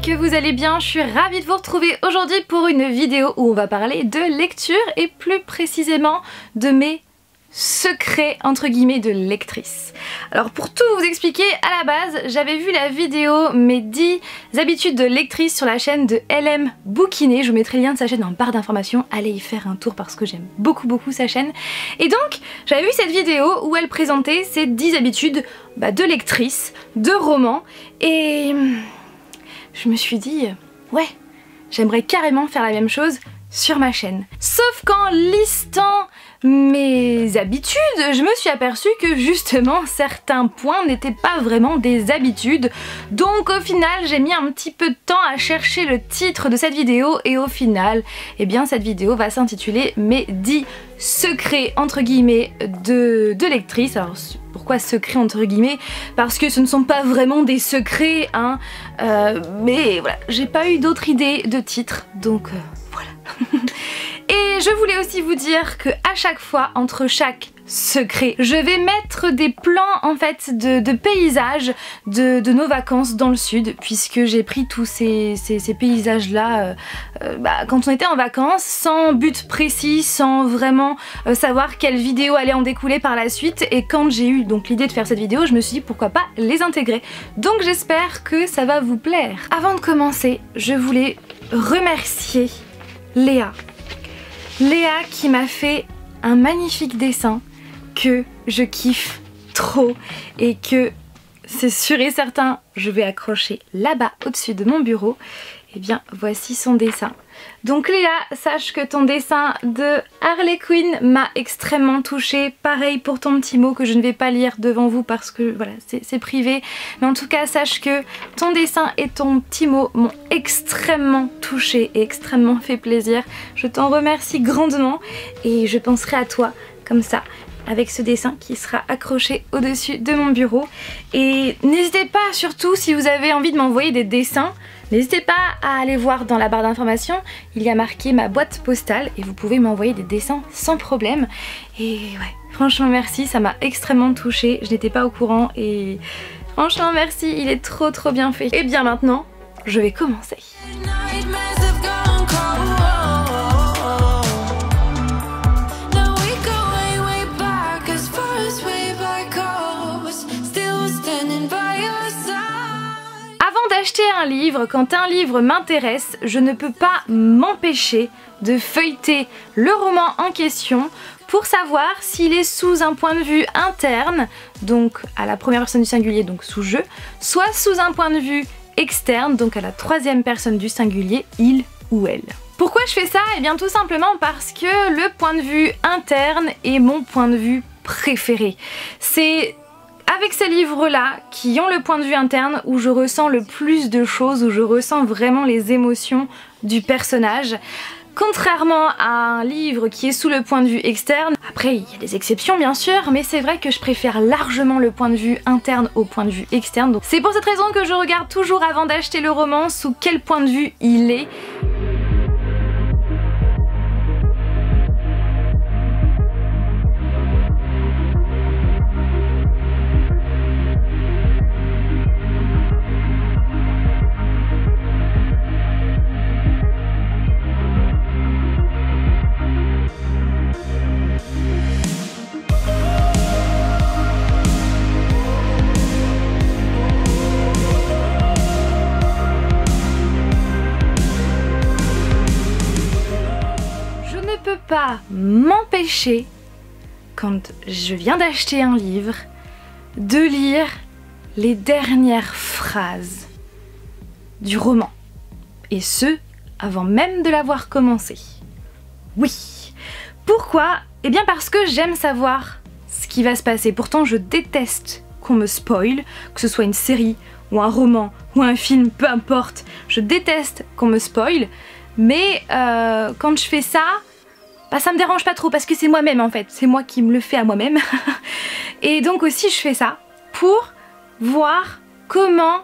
que vous allez bien, je suis ravie de vous retrouver aujourd'hui pour une vidéo où on va parler de lecture et plus précisément de mes secrets entre guillemets de lectrice. Alors pour tout vous expliquer, à la base j'avais vu la vidéo mes 10 habitudes de lectrice sur la chaîne de LM Bouquiné. Je vous mettrai le lien de sa chaîne en barre d'informations, allez y faire un tour parce que j'aime beaucoup sa chaîne. Et donc j'avais vu cette vidéo où elle présentait ces 10 habitudes de lectrice, de romans, et je me suis dit ouais, j'aimerais carrément faire la même chose sur ma chaîne. Sauf qu'en listant mes habitudes, je me suis aperçue que justement certains points n'étaient pas vraiment des habitudes. Donc au final j'ai mis un petit peu de temps à chercher le titre de cette vidéo et au final, eh bien cette vidéo va s'intituler mes 10 secrets entre guillemets de lectrice. Alors pourquoi secrets entre guillemets? Parce que ce ne sont pas vraiment des secrets hein, mais voilà, j'ai pas eu d'autre idée de titre donc voilà. Et je voulais aussi vous dire que à chaque fois, entre chaque secret, je vais mettre des plans en fait de paysages de nos vacances dans le sud, puisque j'ai pris tous ces paysages là quand on était en vacances, sans but précis, sans vraiment savoir quelle vidéo allait en découler par la suite. Et quand j'ai eu donc l'idée de faire cette vidéo, je me suis dit pourquoi pas les intégrer. Donc j'espère que ça va vous plaire. Avant de commencer, je voulais remercier Léa qui m'a fait un magnifique dessin que je kiffe trop et que c'est sûr et certain je vais accrocher là-bas au-dessus de mon bureau. Et bien voici son dessin. Donc Léa, sache que ton dessin de Harley Quinn m'a extrêmement touchée. Pareil pour ton petit mot que je ne vais pas lire devant vous parce que voilà, c'est privé. Mais en tout cas, sache que ton dessin et ton petit mot m'ont extrêmement touchée et extrêmement fait plaisir. Je t'en remercie grandement et je penserai à toi comme ça, avec ce dessin qui sera accroché au-dessus de mon bureau. Et n'hésitez pas, surtout si vous avez envie de m'envoyer des dessins, n'hésitez pas à aller voir dans la barre d'informations, il y a marqué ma boîte postale et vous pouvez m'envoyer des dessins sans problème. Et ouais, franchement merci, ça m'a extrêmement touchée, je n'étais pas au courant et franchement merci, il est trop bien fait. Et bien maintenant, je vais commencer. Acheter un livre, quand un livre m'intéresse, je ne peux pas m'empêcher de feuilleter le roman en question pour savoir s'il est sous un point de vue interne, donc à la première personne du singulier, donc sous je, soit sous un point de vue externe, donc à la troisième personne du singulier, il ou elle. Pourquoi je fais ça? Eh bien tout simplement parce que le point de vue interne est mon point de vue préféré. C'est avec ces livres-là, qui ont le point de vue interne, où je ressens le plus de choses, où je ressens vraiment les émotions du personnage. Contrairement à un livre qui est sous le point de vue externe, après il y a des exceptions bien sûr, mais c'est vrai que je préfère largement le point de vue interne au point de vue externe. C'est pour cette raison que je regarde toujours avant d'acheter le roman sous quel point de vue il est. Pas m'empêcher, quand je viens d'acheter un livre, de lire les dernières phrases du roman. Et ce, avant même de l'avoir commencé. Oui. Pourquoi? Eh bien parce que j'aime savoir ce qui va se passer. Pourtant je déteste qu'on me spoil, que ce soit une série ou un roman ou un film, peu importe. Je déteste qu'on me spoil. Mais quand je fais ça, ça me dérange pas trop parce que c'est moi-même en fait, c'est moi qui me le fais à moi-même. Et donc aussi je fais ça pour voir comment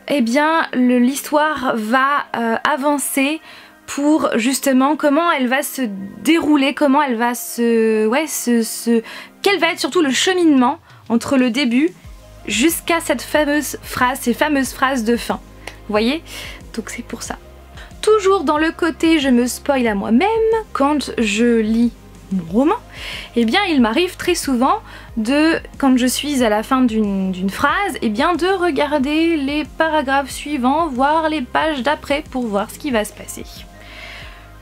eh bien l'histoire va avancer, pour justement comment elle va se dérouler, comment elle va quel va être surtout le cheminement entre le début jusqu'à cette fameuse phrase, ces fameuses phrases de fin. Vous voyez? donc c'est pour ça. Toujours dans le côté je me spoil à moi-même, quand je lis mon roman, eh bien il m'arrive très souvent de, quand je suis à la fin d'une phrase, eh bien de regarder les paragraphes suivants, voire les pages d'après pour voir ce qui va se passer.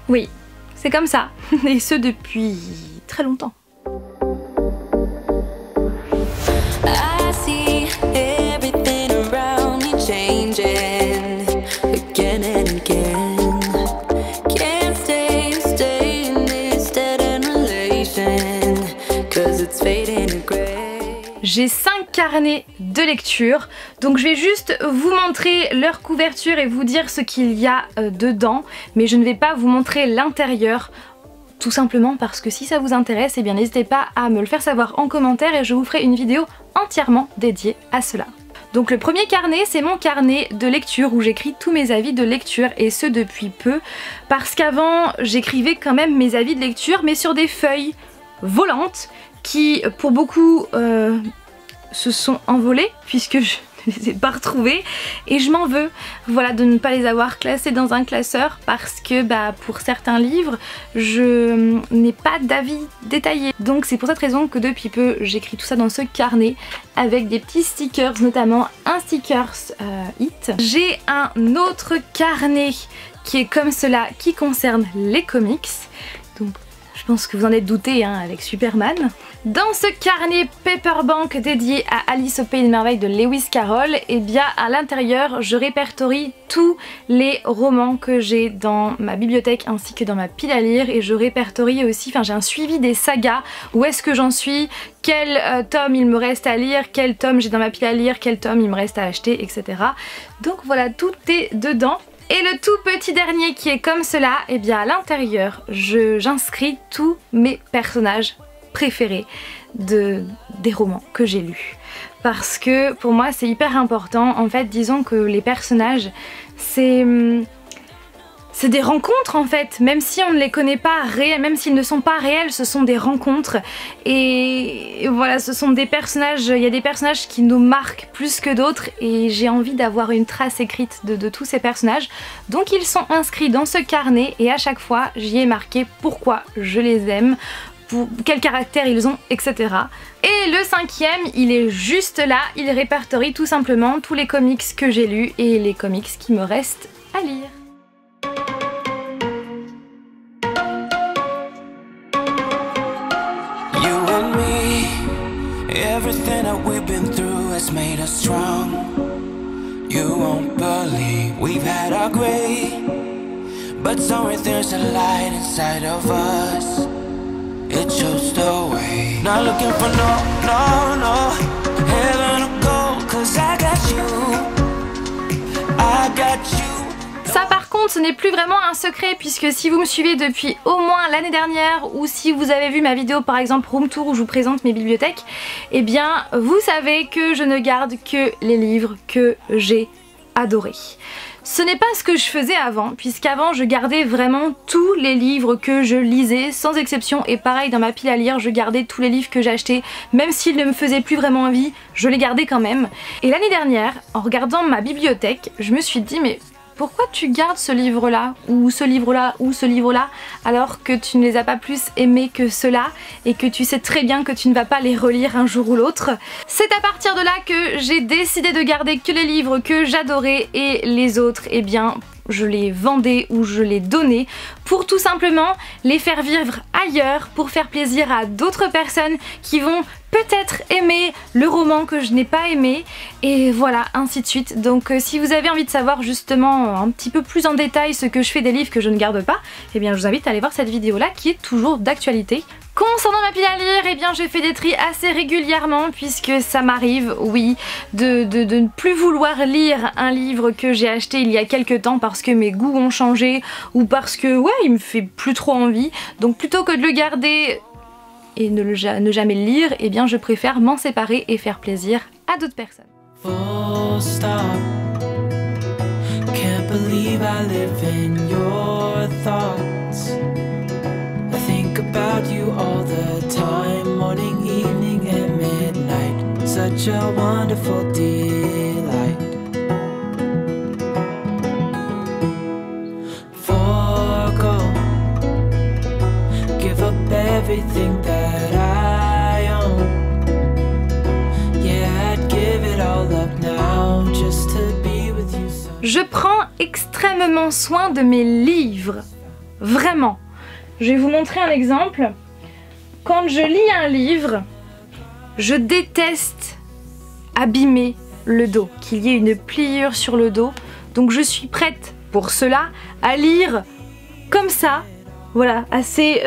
Oui, c'est comme ça, et ce depuis très longtemps. J'ai 5 carnets de lecture, donc je vais juste vous montrer leur couverture et vous dire ce qu'il y a dedans, mais je ne vais pas vous montrer l'intérieur, tout simplement parce que si ça vous intéresse, eh bien n'hésitez pas à me le faire savoir en commentaire et je vous ferai une vidéo entièrement dédiée à cela. Donc le premier carnet, c'est mon carnet de lecture où j'écris tous mes avis de lecture, et ce depuis peu, parce qu'avant j'écrivais quand même mes avis de lecture mais sur des feuilles volantes qui pour beaucoup se sont envolées puisque je ne les ai pas retrouvées et je m'en veux, voilà, de ne pas les avoir classées dans un classeur parce que pour certains livres je n'ai pas d'avis détaillé, donc c'est pour cette raison que depuis peu j'écris tout ça dans ce carnet avec des petits stickers, notamment un stickers Hit. J'ai un autre carnet qui est comme cela qui concerne les comics, donc je pense que vous en êtes douté hein, avec Superman. Dans ce carnet paperback dédié à Alice au Pays des Merveilles de Lewis Carroll, et bien à l'intérieur je répertorie tous les romans que j'ai dans ma bibliothèque ainsi que dans ma pile à lire, et je répertorie aussi, enfin j'ai un suivi des sagas, où est-ce que j'en suis, quel tome il me reste à lire, quel tome j'ai dans ma pile à lire, quel tome il me reste à acheter, etc. Donc voilà, tout est dedans. Et le tout petit dernier qui est comme cela, et bien à l'intérieur j'inscris tous mes personnages préférés des romans que j'ai lus. Parce que pour moi c'est hyper important, en fait disons que les personnages c'est des rencontres en fait, même si on ne les connaît pas réels, même s'ils ne sont pas réels, ce sont des rencontres. Et voilà, ce sont des personnages, il y a des personnages qui nous marquent plus que d'autres et j'ai envie d'avoir une trace écrite de tous ces personnages. Donc ils sont inscrits dans ce carnet et à chaque fois j'y ai marqué pourquoi je les aime, quel caractère ils ont, etc. Et le cinquième, il est juste là, il répertorie tout simplement tous les comics que j'ai lus et les comics qui me restent à lire. Everything that we've been through has made us strong. You won't believe we've had our gray, but somewhere there's a light inside of us. It shows the way. Not looking for no heaven or gold, 'cause I got you. I got you. Ça par contre ce n'est plus vraiment un secret puisque si vous me suivez depuis au moins l'année dernière ou si vous avez vu ma vidéo par exemple Room Tour où je vous présente mes bibliothèques, eh bien vous savez que je ne garde que les livres que j'ai adorés. Ce n'est pas ce que je faisais avant, puisqu'avant je gardais vraiment tous les livres que je lisais sans exception, et pareil dans ma pile à lire je gardais tous les livres que j'achetais, même s'ils ne me faisaient plus vraiment envie, je les gardais quand même. Et l'année dernière, en regardant ma bibliothèque, je me suis dit mais pourquoi tu gardes ce livre-là, ou ce livre-là, ou ce livre-là, alors que tu ne les as pas plus aimés que ceux-là, et que tu sais très bien que tu ne vas pas les relire un jour ou l'autre. C'est à partir de là que j'ai décidé de garder que les livres que j'adorais, et les autres, eh bien, je les vendais ou je les donnais pour tout simplement les faire vivre ailleurs, pour faire plaisir à d'autres personnes qui vont peut-être aimer le roman que je n'ai pas aimé, et voilà, ainsi de suite. Donc si vous avez envie de savoir justement un petit peu plus en détail ce que je fais des livres que je ne garde pas, eh bien je vous invite à aller voir cette vidéo là qui est toujours d'actualité. Concernant ma pile à lire, eh bien je fais des tris assez régulièrement puisque ça m'arrive, oui, de ne plus vouloir lire un livre que j'ai acheté il y a quelques temps parce que mes goûts ont changé ou parce que ouais, il me fait plus trop envie. Donc plutôt que de le garder et ne jamais le lire, eh bien je préfère m'en séparer et faire plaisir à d'autres personnes. Full stop. Can't believe I live in your thoughts. I think about you all the time, morning, evening and midnight. Such a wonderful delight. everything that I own. Yeah, I'd give it all up now just to be with you. Je prends extrêmement soin de mes livres. Vraiment. Je vais vous montrer un exemple. Quand je lis un livre, je déteste abîmer le dos, qu'il y ait une pliure sur le dos. Donc je suis prête pour cela à lire comme ça. Voilà, assez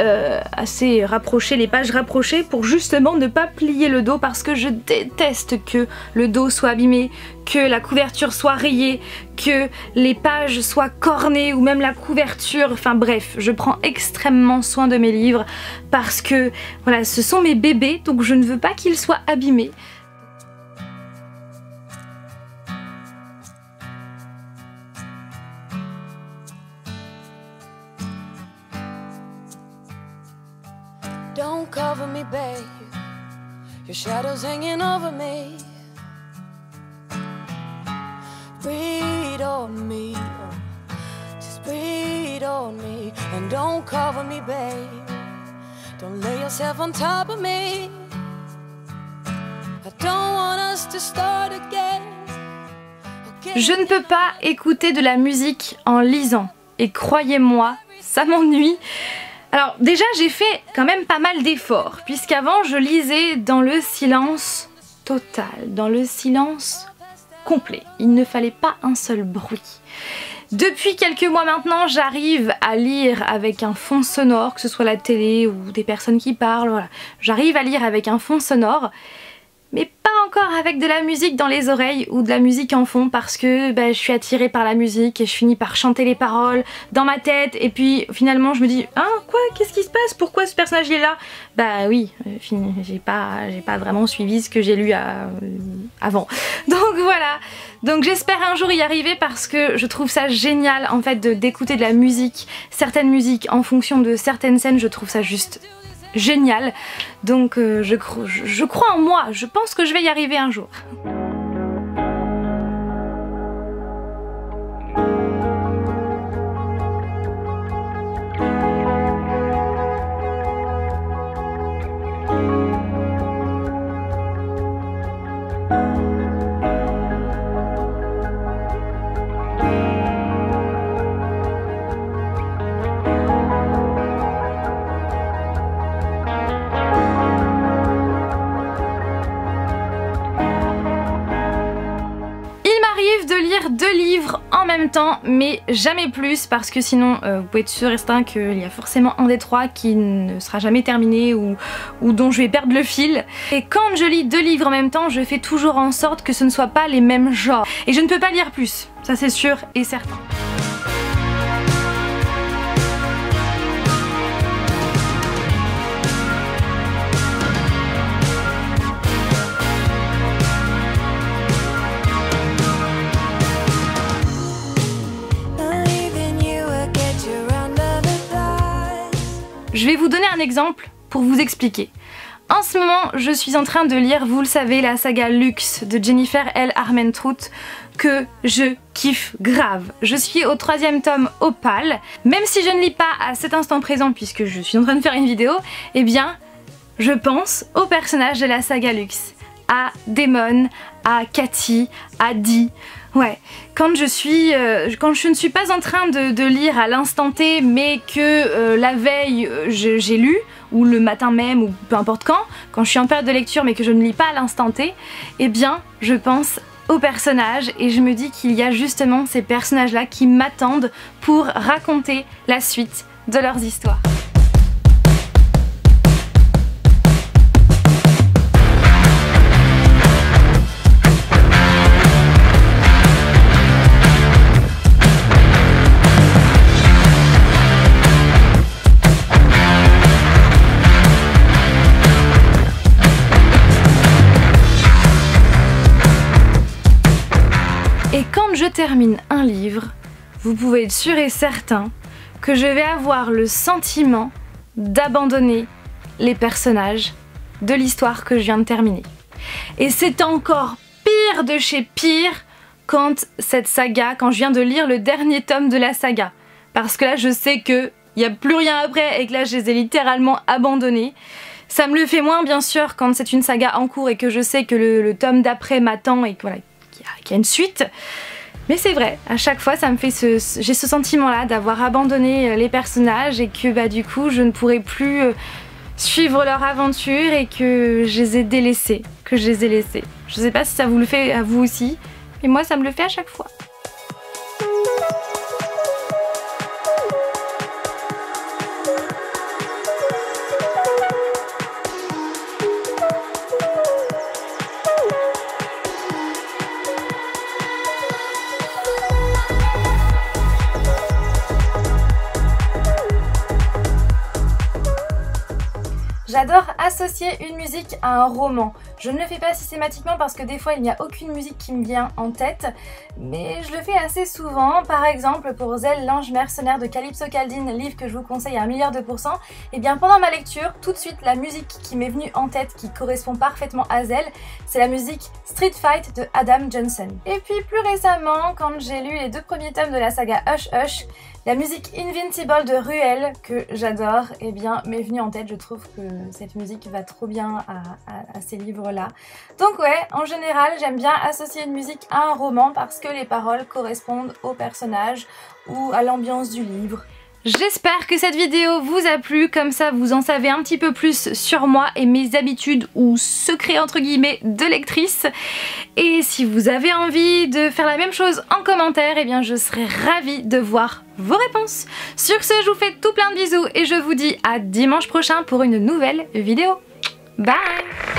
rapproché, les pages rapprochées pour justement ne pas plier le dos parce que je déteste que le dos soit abîmé, que la couverture soit rayée, que les pages soient cornées ou même la couverture, enfin bref, je prends extrêmement soin de mes livres parce que voilà, ce sont mes bébés donc je ne veux pas qu'ils soient abîmés. Don't cover me, babe. Your shadow's hanging over me. Breathe on me, just breathe on me. And don't cover me, babe. Don't lay yourself on top of me. I don't want us to start again. Je ne peux pas écouter de la musique en lisant. Et croyez-moi, ça m'ennuie. Alors déjà j'ai fait quand même pas mal d'efforts puisqu'avant je lisais dans le silence total, dans le silence complet. Il ne fallait pas un seul bruit. Depuis quelques mois maintenant j'arrive à lire avec un fond sonore, que ce soit la télé ou des personnes qui parlent, voilà. J'arrive à lire avec un fond sonore mais pas encore avec de la musique dans les oreilles ou de la musique en fond parce que je suis attirée par la musique et je finis par chanter les paroles dans ma tête et puis finalement je me dis ah quoi, qu'est-ce qui se passe, pourquoi ce personnage est là? Bah oui, j'ai pas vraiment suivi ce que j'ai lu avant. Donc voilà, donc j'espère un jour y arriver parce que je trouve ça génial en fait d'écouter de la musique, certaines musiques en fonction de certaines scènes, je trouve ça juste génial, donc je crois en moi, je pense que je vais y arriver un jour. De lire 2 livres en même temps mais jamais plus parce que sinon vous pouvez être sûr et certain qu'il y a forcément un des 3 qui ne sera jamais terminé ou dont je vais perdre le fil. Et quand je lis 2 livres en même temps je fais toujours en sorte que ce ne soit pas les mêmes genres et je ne peux pas lire plus, ça c'est sûr et certain. Je vais vous donner un exemple pour vous expliquer. En ce moment, je suis en train de lire, vous le savez, la saga Lux de Jennifer L. Armentrout que je kiffe grave. Je suis au 3e tome Opale. Même si je ne lis pas à cet instant présent puisque je suis en train de faire une vidéo, eh bien, je pense aux personnages de la saga Lux. À Damon, à Cathy, à Dee. Ouais, quand je ne suis pas en train de lire à l'instant T mais que la veille j'ai lu, ou le matin même, ou peu importe quand je suis en période de lecture mais que je ne lis pas à l'instant T, eh bien je pense aux personnages et je me dis qu'il y a justement ces personnages là qui m'attendent pour raconter la suite de leurs histoires. Et quand je termine un livre, vous pouvez être sûr et certain que je vais avoir le sentiment d'abandonner les personnages de l'histoire que je viens de terminer. Et c'est encore pire de chez pire quand je viens de lire le dernier tome de la saga. Parce que là je sais que il n'y a plus rien après et que là je les ai littéralement abandonnés. Ça me le fait moins bien sûr quand c'est une saga en cours et que je sais que le tome d'après m'attend et que voilà, qu'il y a une suite. Mais c'est vrai, à chaque fois ça me fait j'ai ce sentiment là d'avoir abandonné les personnages et que bah du coup je ne pourrai plus suivre leur aventure et que je les ai délaissés, Je sais pas si ça vous le fait à vous aussi, mais moi ça me le fait à chaque fois. J'adore associer une musique à un roman. Je ne le fais pas systématiquement parce que des fois il n'y a aucune musique qui me vient en tête, mais je le fais assez souvent. Par exemple pour Zell, l'ange mercenaire de Calypso Caldine, livre que je vous conseille à 1,2 %, et bien pendant ma lecture, tout de suite la musique qui m'est venue en tête, qui correspond parfaitement à Zell, c'est la musique Street Fight de Adam Johnson. Et puis plus récemment, quand j'ai lu les 2 premiers tomes de la saga Hush Hush, la musique Invincible de Ruel, que j'adore, eh bien m'est venue en tête. Je trouve que cette musique va trop bien à ces livres-là. Donc ouais, en général, j'aime bien associer une musique à un roman parce que les paroles correspondent au personnage ou à l'ambiance du livre. J'espère que cette vidéo vous a plu, comme ça vous en savez un petit peu plus sur moi et mes habitudes ou secrets entre guillemets de lectrice. Et si vous avez envie de faire la même chose en commentaire, eh bien je serai ravie de voir vos réponses. Sur ce, je vous fais tout plein de bisous et je vous dis à dimanche prochain pour une nouvelle vidéo. Bye!